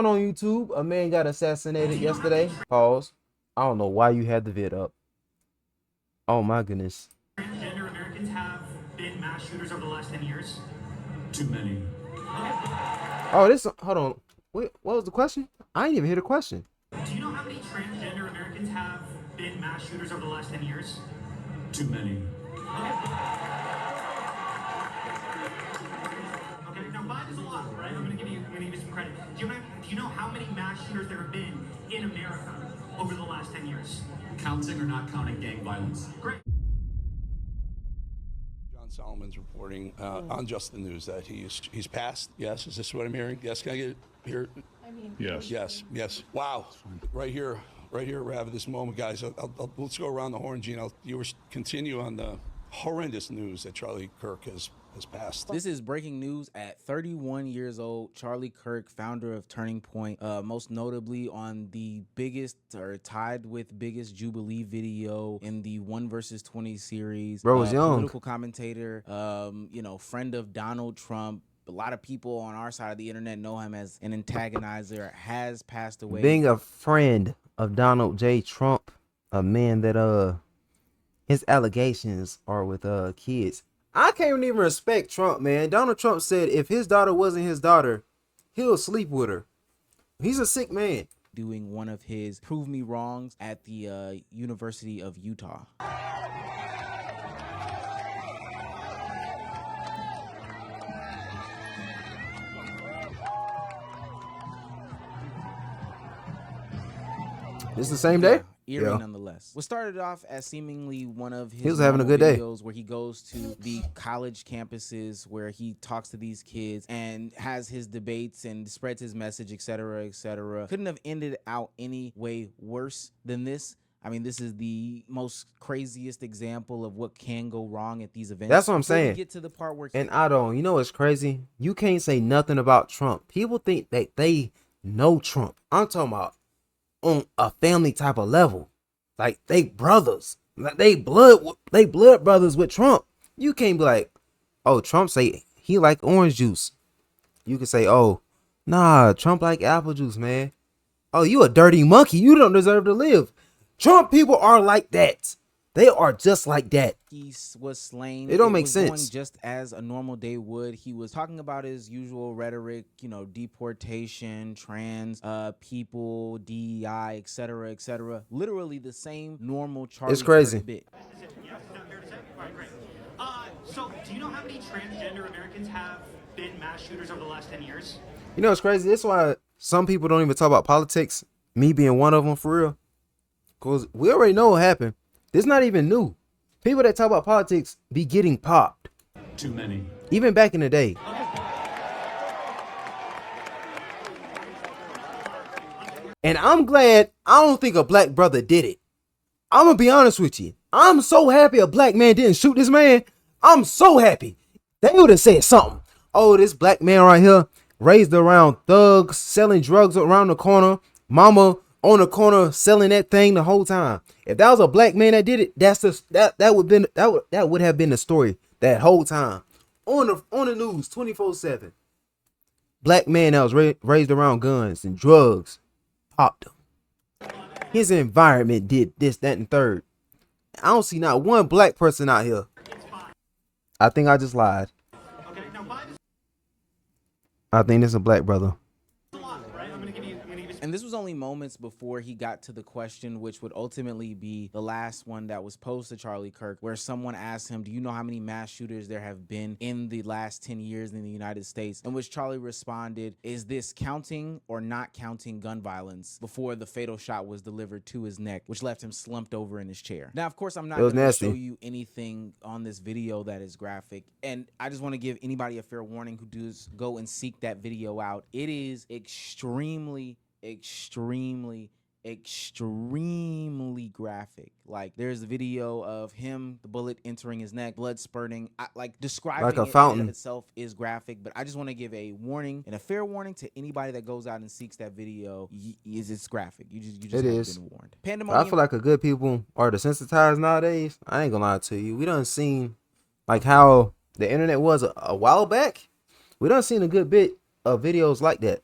going on YouTube? A man got assassinated yesterday. Pause. I don't know why you had the vid up. Oh my goodness. Transgender Americans have been mass shooters over the last 10 years? Too many. Oh, this. Hold on. Wait, what was the question? I didn't even hear the question. Do you know how many transgender Americans have been mass shooters over the last 10 years? Too many. Okay, now 5 is a lot, right? I'm gonna give you some credit. Do you know how many mass shooters there have been in America over the last 10 years? Counting or not counting gang violence? Great. John Solomon's reporting on Just the News that he's passed. Yes, is this what I'm hearing? Yes, can I get here? I mean, Yes. Wow, right here, we're having this moment, guys. Let's go around the horn, Gene. You continue on the horrendous news that Charlie Kirk has passed. This is breaking news at 31 years old. Charlie Kirk, founder of Turning Point, most notably on the biggest or tied with biggest Jubilee video in the 1 versus 20 series. Bro was young. Political commentator, friend of Donald Trump. A lot of people on our side of the internet know him as an antagonizer, has passed away. Being a friend of Donald J. Trump, a man that his allegations are with kids. I can't even respect Trump, man. Donald Trump said if his daughter wasn't his daughter, he'll sleep with her. He's a sick man. Doing one of his prove me wrongs at the University of Utah. This is the same day? Eerie nonetheless. What started off as seemingly one of his He was having a good day videos where he goes to the college campuses where he talks to these kids and has his debates and spreads his message, etc., etc. Couldn't have ended out any way worse than this. I mean, this is the most craziest example of what can go wrong at these events. That's what I'm saying. Get to the part where and you know what's crazy? You can't say nothing about Trump. People think that they know Trump. I'm talking about on a family type of level, like they brothers, like they blood brothers with Trump. You can't be like, oh, Trump say he like orange juice. You can say, oh, nah, Trump like apple juice, man. Oh, you a dirty monkey. You don't deserve to live. Trump people are like that. They are just like that. He was slain. It don't make was sense. Going just as a normal day would. He was talking about his usual rhetoric, deportation, trans people, DEI, etc., etc. Literally the same normal Charlie It's crazy. Kirk bit. Yeah, fair to say? All right, great. So, do you know how many transgender Americans have been mass shooters over the last 10 years? You know, it's crazy. That's why some people don't even talk about politics. Me being one of them, for real. Because we already know what happened. This not even new. People that talk about politics be getting popped. Too many. Even back in the day. And I'm glad I don't think a black brother did it. I'm going to be honest with you. I'm so happy a black man didn't shoot this man. I'm so happy. They would have said something. Oh, this black man right here raised around thugs, selling drugs around the corner. Mama on the corner selling that thing the whole time. If that was a black man that did it, that would have been the story that whole time. On the news 24/7. Black man that was raised around guns and drugs popped him. His environment did this, that, and third. I don't see not one black person out here. I think I just lied. Okay, now 5 is I think this is a black brother. a lot, right? I'm gonna give you some. And this was only moments before he got to the question, which would ultimately be the last one that was posed to Charlie Kirk, where someone asked him, do you know how many mass shooters there have been in the last 10 years in the United States? In which Charlie responded, is this counting or not counting gun violence, before the fatal shot was delivered to his neck, which left him slumped over in his chair. Now, of course, I'm not going to show you anything on this video that is graphic. And I just want to give anybody a fair warning who does go and seek that video out. It is extremely graphic. Like, there's a video of him, the bullet entering his neck, blood spurting. Describing like a it fountain in itself is graphic, but I just want to give a warning and a fair warning to anybody that goes out and seeks that video. It's graphic. You just have been warned. Pandemonium. I feel like a good people are desensitized nowadays. I ain't gonna lie to you. We done seen like how the internet was a while back. We done seen a good bit of videos like that.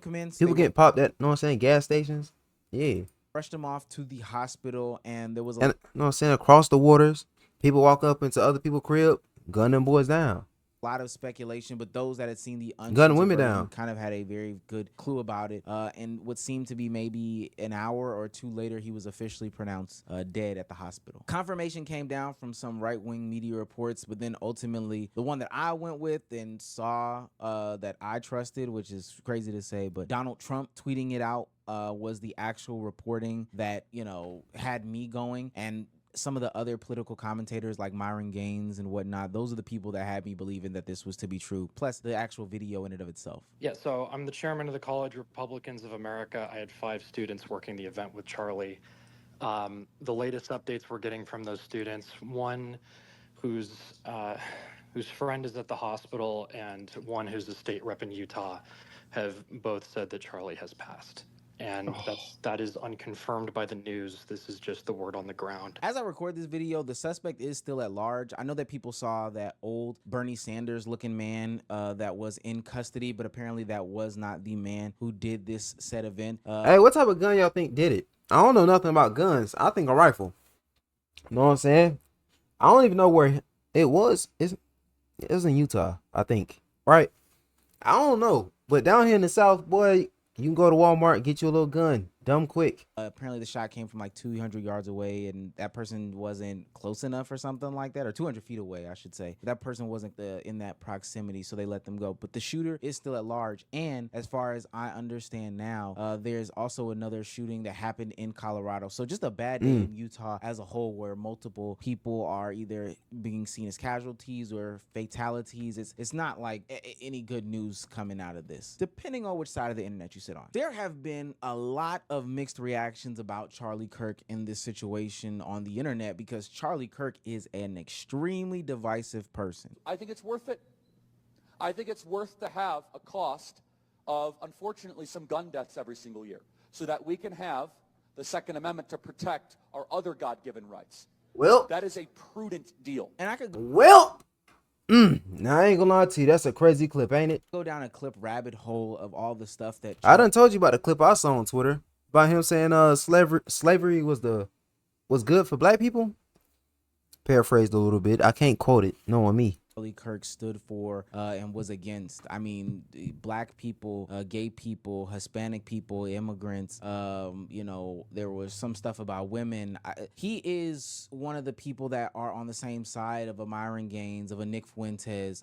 Commence, People getting popped at, you know what I'm saying, gas stations. Yeah. rushed him off to the hospital, and there was And, you know what I'm saying, across the waters, people walk up into other people's crib, gun them boys down. lot of speculation, but those that had seen the Gun uncensored women version down. kind of had a very good clue about it. And what seemed to be maybe an hour or two later, he was officially pronounced dead at the hospital. Confirmation came down from some right-wing media reports, but then ultimately the one that I went with and saw that I trusted, which is crazy to say, but Donald Trump tweeting it out was the actual reporting that, you know, had me going. And some of the other political commentators like Myron Gaines and whatnot, those are the people that had me believing that this was to be true, plus the actual video in and of itself. Yeah, so I'm the chairman of the College Republicans of America. I had 5 students working the event with Charlie. The latest updates we're getting from those students, one whose friend is at the hospital and one who's a state rep in Utah, have both said that Charlie has passed. And that is unconfirmed by the news. This is just the word on the ground. As I record this video, the suspect is still at large. I know that people saw that old Bernie Sanders looking man that was in custody, but apparently that was not the man who did this said event. Hey, what type of gun y'all think did it? I don't know nothing about guns. I think a rifle. You know what I'm saying? I don't even know where it was. It was in Utah, I think. Right? I don't know. But down here in the South, boy, you can go to Walmart and get you a little gun. Dumb quick. Apparently the shot came from like 200 yards away, and that person wasn't close enough or something like that, or 200 feet away, I should say. That person wasn't in that proximity, so they let them go. But the shooter is still at large, and as far as I understand now, there's also another shooting that happened in Colorado. So just a bad day in Utah as a whole, where multiple people are either being seen as casualties or fatalities. It's not like any good news coming out of this, depending on which side of the internet you sit on. There have been a lot of mixed reactions about Charlie Kirk in this situation on the internet, because Charlie Kirk is an extremely divisive person. I think it's worth it. I think it's worth to have a cost of, unfortunately, some gun deaths every single year, so that we can have the Second Amendment to protect our other God-given rights. Well, that is a prudent deal. And I could now I ain't gonna lie to you, that's a crazy clip, ain't it? go down a clip rabbit hole of all the stuff that I done told you about the clip I saw on Twitter about him saying slavery was good for black people. Paraphrased a little bit. I can't quote it, knowing me. Charlie Kirk stood for and was against. I mean, black people, gay people, Hispanic people, immigrants. You know, there was some stuff about women. He is one of the people that are on the same side of a Myron Gaines, of a Nick Fuentes.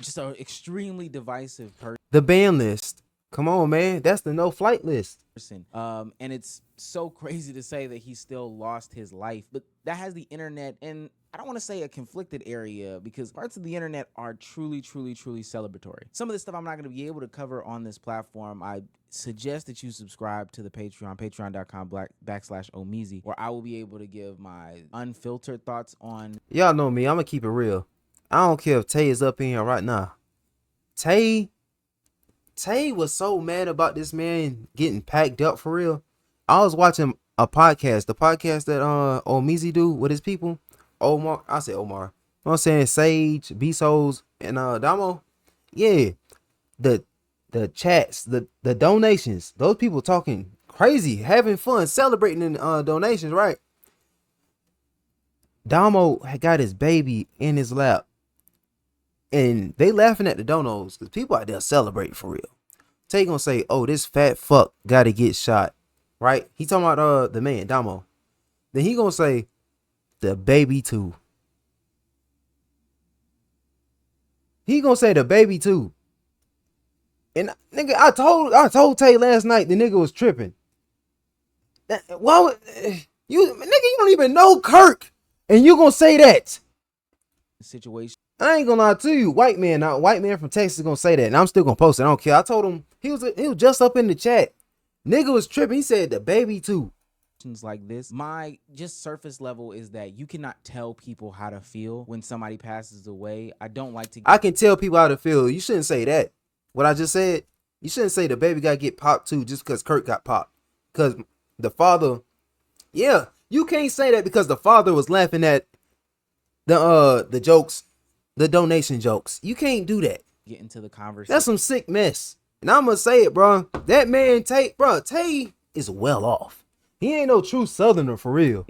Just an extremely divisive person. The ban list. Come on, man. That's the no flight list. And it's so crazy to say that he still lost his life, but that has the internet, and I don't want to say a conflicted area, because parts of the internet are truly, truly, truly celebratory. Some of this stuff I'm not going to be able to cover on this platform. I suggest that you subscribe to the Patreon, patreon.com/Omeezy, where I will be able to give my unfiltered thoughts on. Y'all know me. I'm going to keep it real. I don't care if Tay is up in here right now. Tay was so mad about this man getting packed up for real. I was watching a podcast, the podcast that Omeezy do with his people. Omar. You know what I'm saying? Sage, Bezos, and Damo. Yeah. The chats, the donations, those people talking crazy, having fun, celebrating in donations, right? Damo had got his baby in his lap. And they laughing at the donos because people out there celebrating for real. Tay gonna say, oh, this fat fuck gotta get shot. Right? He talking about the man, Damo. Then he gonna say, the baby too. He gonna say the baby too. And nigga, I told Tay last night the nigga was tripping. Why would you don't even know Kirk, and you gonna say that Situation. I ain't gonna lie to you, white man from Texas gonna say that, and I'm still gonna post it. I don't care. I told him he was just up in the chat. Nigga was tripping. He said the baby too. Like this, my just surface level is that you cannot tell people how to feel when somebody passes away. I don't like to. I can tell people how to feel. You shouldn't say that. What I just said. You shouldn't say the baby gotta get popped too just because Kirk got popped. Because the father, yeah, you can't say that because the father was laughing at the jokes. The donation jokes. You can't do that. Get into the conversation. That's some sick mess. And I'm gonna say it, bro. That man Tay is well off. He ain't no true Southerner for real.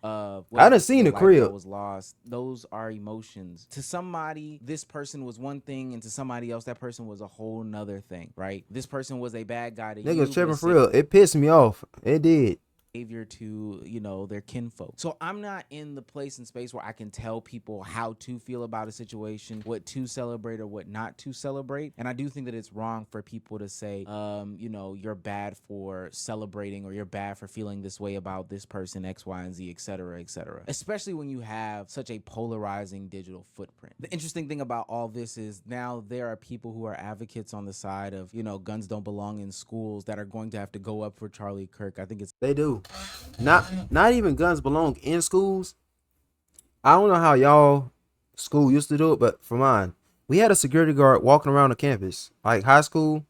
I done seen the crib. That was lost. Those are emotions. To somebody, this person was one thing, and to somebody else, that person was a whole nother thing, right? This person was a bad guy to you. Niggas tripping for real. It pissed me off. It did. Behavior to, you know, their kinfolk. So I'm not in the place and space where I can tell people how to feel about a situation, what to celebrate or what not to celebrate. And I do think that it's wrong for people to say, you know, you're bad for celebrating or you're bad for feeling this way about this person, X, Y, and Z, etc., etc. Especially when you have such a polarizing digital footprint. The interesting thing about all this is now there are people who are advocates on the side of, you know, guns don't belong in schools that are going to have to go up for Charlie Kirk. I think they do. Not even guns belong in schools. I don't know how y'all school used to do it, but for mine, we had a security guard walking around the campus, like high school.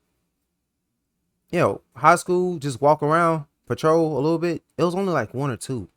You know, high school, just walk around, patrol a little bit. It was only like 1 or 2,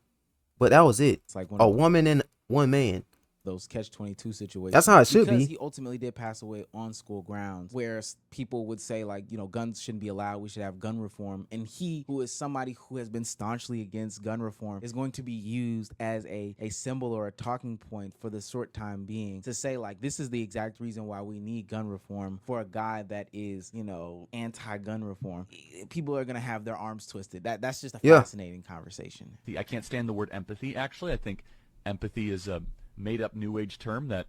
but that was it. It's like a woman and 1 man. Those catch-22 situations. That's how it should be. Because he ultimately did pass away on school grounds, where people would say, like, you know, guns shouldn't be allowed. We should have gun reform. And he, who is somebody who has been staunchly against gun reform, is going to be used as a symbol or a talking point for the short time being to say, like, this is the exact reason why we need gun reform for a guy that is, you know, anti-gun reform. People are going to have their arms twisted. That's just a fascinating conversation. I can't stand the word empathy, actually. I think empathy is a made-up new age term that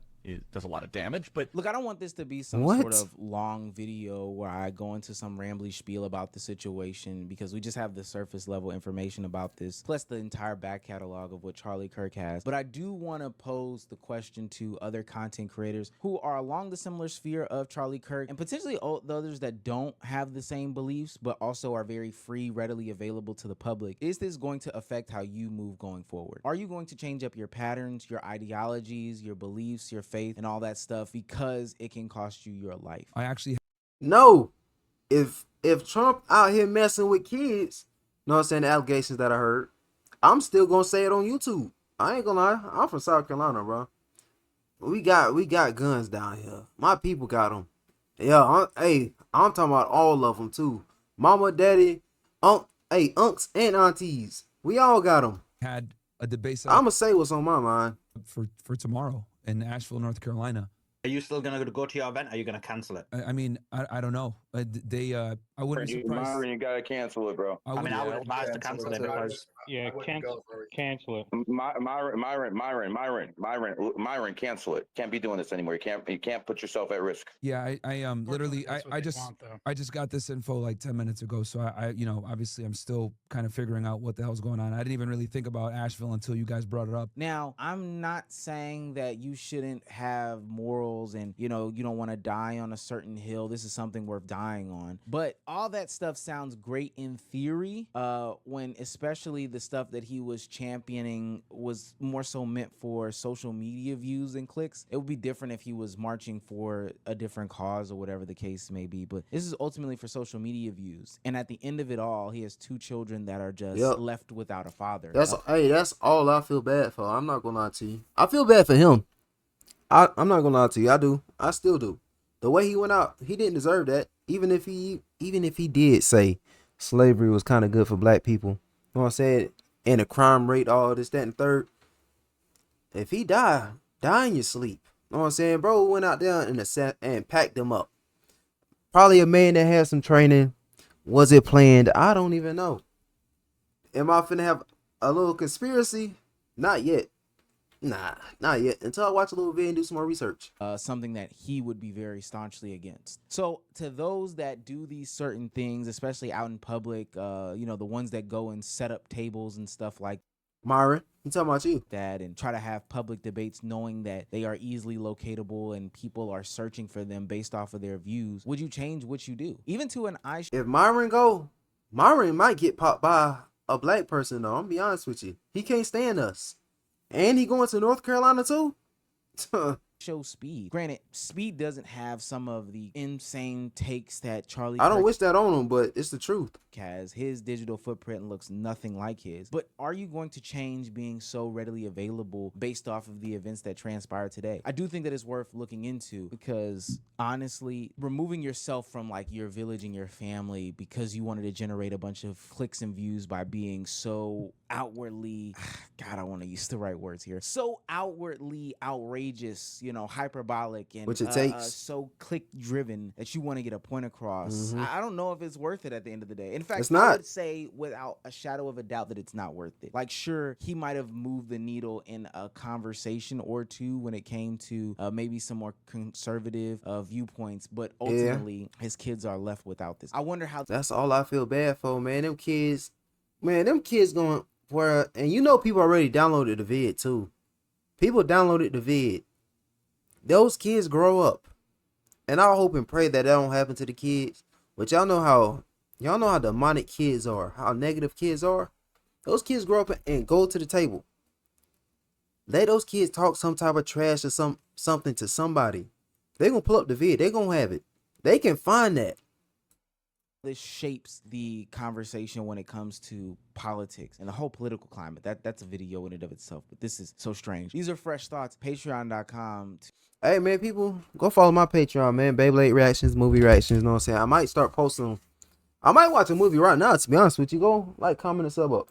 does a lot of damage. But look, I don't want this to be some sort of long video where I go into some rambly spiel about the situation, because we just have the surface level information about this, plus the entire back catalog of what Charlie Kirk has. But I do want to pose the question to other content creators who are along the similar sphere of Charlie Kirk, and potentially the others that don't have the same beliefs but also are very free, readily available to the public. Is this going to affect how you move going forward? Are you going to change up your patterns, your ideologies, your beliefs, your faith, and all that stuff because it can cost you your life? I actually no. If Trump out here messing with kids, you know what I'm saying, the allegations that I heard, I'm still gonna say it on YouTube. I ain't gonna lie. I'm from South Carolina, bro. We got guns down here. My people got them. Yeah, I'm talking about all of them too. Mama, daddy, unks and aunties. We all got them. had a debate I'm gonna say what's on my mind for tomorrow in Asheville, North Carolina. Are you still going to go to your event? Or are you going to cancel it? I mean, I don't know. I wouldn't be surprised. You gotta cancel it, bro. I mean, I would advise to cancel it because cancel it. Myron, cancel it. Can't be doing this anymore. You can't put yourself at risk. Yeah, I literally I just got this info like 10 minutes ago, so I you know, obviously I'm still kind of figuring out what the hell's going on. I didn't even really think about Asheville until you guys brought it up. Now, I'm not saying that you shouldn't have morals and, you know, you don't want to die on a certain hill. This is something worth dying on. But all that stuff sounds great in theory, when especially the stuff that he was championing was more so meant for social media views and clicks. It would be different if he was marching for a different cause or whatever the case may be. But this is ultimately for social media views. And at the end of it all, he has 2 children that are just left without a father. That's all I feel bad for. I'm not gonna lie to you. I feel bad for him. I'm not gonna lie to you. I do. I still do. The way he went out, he didn't deserve that. Even if he did say slavery was kind of good for black people, you know what I'm saying? And the crime rate, all this, that, and third. If he die in your sleep. You know what I'm saying? Bro went out there and packed them up. Probably a man that had some training. Was it planned? I don't even know. Am I finna have a little conspiracy? Not yet. Nah, not yet. Until I watch a little video and do some more research. Something that he would be very staunchly against. So to those that do these certain things, especially out in public, you know, the ones that go and set up tables and stuff like Myron, I'm talking about you. that, and try to have public debates knowing that they are easily locatable and people are searching for them based off of their views, would you change what you do? Even to an eye. If Myron go, Myron might get popped by a black person though. I'm gonna be honest with you. He can't stand us. And he going to North Carolina too? show Speed. Granted, Speed doesn't have some of the insane takes that Charlie I don't Kirk wish that on him, but it's the truth. has. His digital footprint looks nothing like his. But are you going to change being so readily available based off of the events that transpired today? I do think that it's worth looking into, because honestly, removing yourself from like your village and your family because you wanted to generate a bunch of clicks and views by being so outwardly, God, I want to use the right words here, so outwardly outrageous, you know, hyperbolic, and Which it takes. so click driven that you want to get a point across. I don't know if it's worth it at the end of the day. In fact, It's I not. would say without a shadow of a doubt that it's not worth it. Like, sure, he might have moved the needle in a conversation or two when it came to maybe some more conservative viewpoints, but ultimately his kids are left without this. I wonder how That's all I feel bad for, man. Them kids going where, and you know, people already downloaded the vid too. People downloaded the vid. Those kids grow up, and I hope and pray that don't happen to the kids. But y'all know how demonic kids are, how negative kids are. Those kids grow up and go to the table. Let those kids talk some type of trash or something to somebody. They gonna pull up the vid. They gonna have it. They can find that. this shapes the conversation when it comes to politics and the whole political climate. That's a video in and of itself, but this is so strange. These are fresh thoughts. Patreon.com. Hey man, people, go follow my Patreon, man. Beyblade reactions, movie reactions, you know what I'm saying? I might start posting. I might watch a movie right now, to be honest with you. Go like, comment, and sub up.